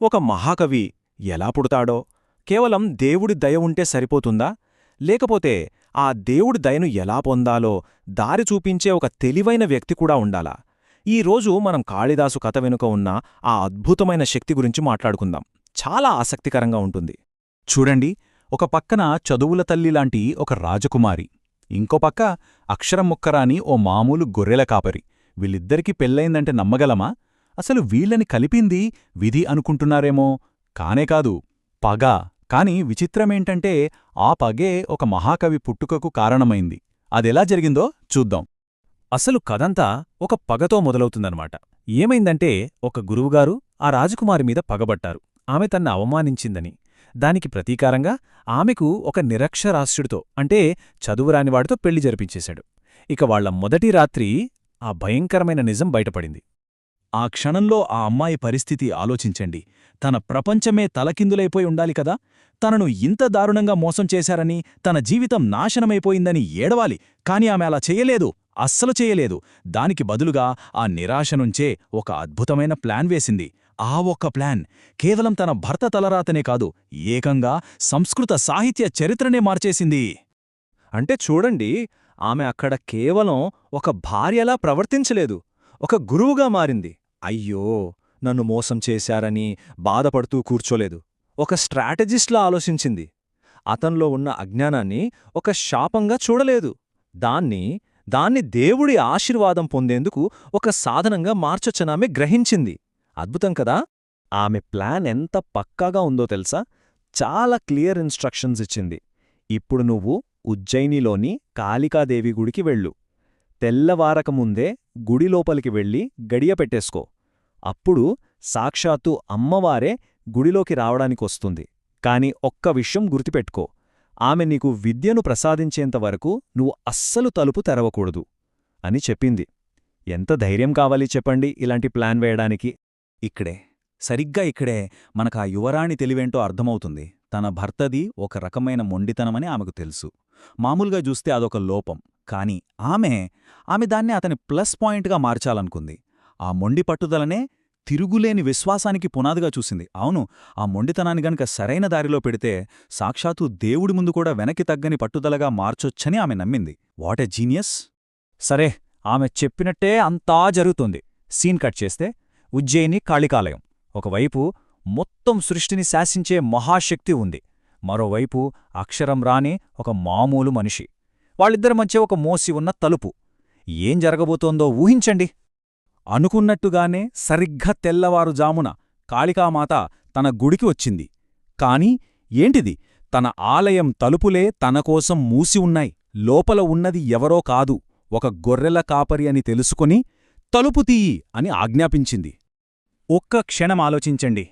ఒక మహాకవి ఎలా పుడతాడో, కేవలం దేవుడి దయ ఉంటే సరిపోతుందా? లేకపోతే ఆ దేవుడి దయను ఎలా పొందాలో దారి చూపించే ఒక తెలివైన వ్యక్తి కూడా ఉండాలా? ఈరోజు మనం కాళిదాసు కథ వెనుక ఉన్న ఆ అద్భుతమైన శక్తి గురించి మాట్లాడుకుందాం. చాలా ఆసక్తికరంగా ఉంటుంది. చూడండి, ఒక పక్కన చదువుల తల్లిలాంటి ఒక రాజకుమారి, ఇంకో పక్క అక్షరం ముక్కరాని ఓ మామూలు గొర్రెల కాపరి. వీళ్ళిద్దరికీ పెళ్ళయిందంటే నమ్మగలమా? అసలు వీళ్ళని కలిపింది విధి అనుకుంటున్నారేమో. కానేకాదు, పగ. కాని విచిత్రమేంటంటే ఆ పగే ఒక మహాకవి పుట్టుకకు కారణమైంది. అదెలా జరిగిందో చూద్దాం. అసలు కథంతా ఒక పగతో మొదలవుతుందన్నమాట. ఏమైందంటే ఒక గురువుగారు ఆ రాజకుమారి మీద పగబట్టారు, ఆమె తన్ని అవమానించిందని. దానికి ప్రతీకారంగా ఆమెకు ఒక నిరక్షరాస్యుడితో, అంటే చదువురానివాడితో పెళ్లి జరిపించేశాడు. ఇక వాళ్ల మొదటి రాత్రి ఆ భయంకరమైన నిజం బయటపడింది. ఆ క్షణంలో ఆ అమ్మాయి పరిస్థితి ఆలోచించండి. తన ప్రపంచమే తలకిందులైపోయి ఉండాలి కదా. తనను ఇంత దారుణంగా మోసం చేశారని, తన జీవితం నాశనమైపోయిందని ఏడవాలి. కాని ఆమె అలా చెయ్యలేదు, అస్సలు చెయ్యలేదు. దానికి బదులుగా ఆ నిరాశ నుంచే ఒక అద్భుతమైన ప్లాన్ వేసింది. ఆ ఒక్క ప్లాన్ కేవలం తన భర్త తలరాతనే కాదు, ఏకంగా సంస్కృత సాహిత్య చరిత్రనే మార్చేసింది. అంటే చూడండి, ఆమె అక్కడ కేవలం ఒక భార్యలా ప్రవర్తించలేదు, ఒక గురువుగా మారింది. అయ్యో, నన్ను మోసం చేశారని బాధపడుతూ కూర్చోలేదు, ఒక స్ట్రాటజిస్ట్లా ఆలోచించింది. అతన్లో ఉన్న అజ్ఞానాన్ని ఒక శాపంగా చూడలేదు, దాన్ని దేవుడి ఆశీర్వాదం పొందేందుకు ఒక సాధనంగా మార్చొచ్చనామె గ్రహించింది. అద్భుతం కదా. ఆమె ప్లాన్ ఎంత పక్కాగా ఉందో తెలుసా? చాలా క్లియర్ ఇన్స్ట్రక్షన్స్ ఇచ్చింది. ఇప్పుడు నువ్వు ఉజ్జయినిలోని కాళికాదేవి గుడికి వెళ్ళు. తెల్లవారకముందే గుడి లోపలికి వెళ్ళి గడియ పెట్టేసుకో. అప్పుడు సాక్షాత్తు అమ్మవారే గుడిలోకి రావడానికొస్తుంది. కాని ఒక్క విషయం గుర్తుపెట్టుకో, ఆమె నీకు విద్యను ప్రసాదించేంతవరకు నువ్వు అస్సలు తలుపు తెరవకూడదు అని చెప్పింది. ఎంత ధైర్యం కావాలి చెప్పండి ఇలాంటి ప్లాన్ వేయడానికి? సరిగ్గా ఇక్కడే మనకా యువరాణి తెలివేంటో అర్థమవుతుంది. తన భర్తది ఒక రకమైన మొండితనమని ఆమెకు తెలుసు. మామూలుగా చూస్తే అదొక లోపం. కాని ఆమె దాన్ని అతని ప్లస్ పాయింట్గా మార్చాలనుకుంది. ఆ మొండి పట్టుదలనే తిరుగులేని విశ్వాసానికి పునాదిగా చూసింది. అవును, ఆ మొండితనాన్ని గనక సరైన దారిలో పెడితే సాక్షాత్తు దేవుడి ముందు కూడా వెనక్కి తగ్గని పట్టుదలగా మార్చొచ్చని ఆమె నమ్మింది. What a genius! సరే, ఆమె చెప్పినట్టే అంతా జరుగుతుంది. సీన్ కట్ చేస్తే ఉజ్జయిని కాళికాలయం. ఒకవైపు మొత్తం సృష్టిని శాసించే మహాశక్తి ఉంది, మరోవైపు అక్షరం రాని ఒక మామూలు మనిషి. వాళ్ళిద్దరి మధ్య ఒక మోసి ఉన్న తలుపు. ఏం జరగబోతోందో ఊహించండి. అనుకున్నట్టుగానే సరిగ్గా తెల్లవారుజామున కాళికామాత తన గుడికి వచ్చింది. కాని ఏంటిది? తన ఆలయం తలుపులే తనకోసం మూసి ఉన్నాయి. లోపల ఉన్నది ఎవరో కాదు, ఒక గొర్రెల కాపరి అని తెలుసుకుని తలుపు తీయి అని ఆజ్ఞాపించింది. ఒక్క క్షణం ఆలోచించండి.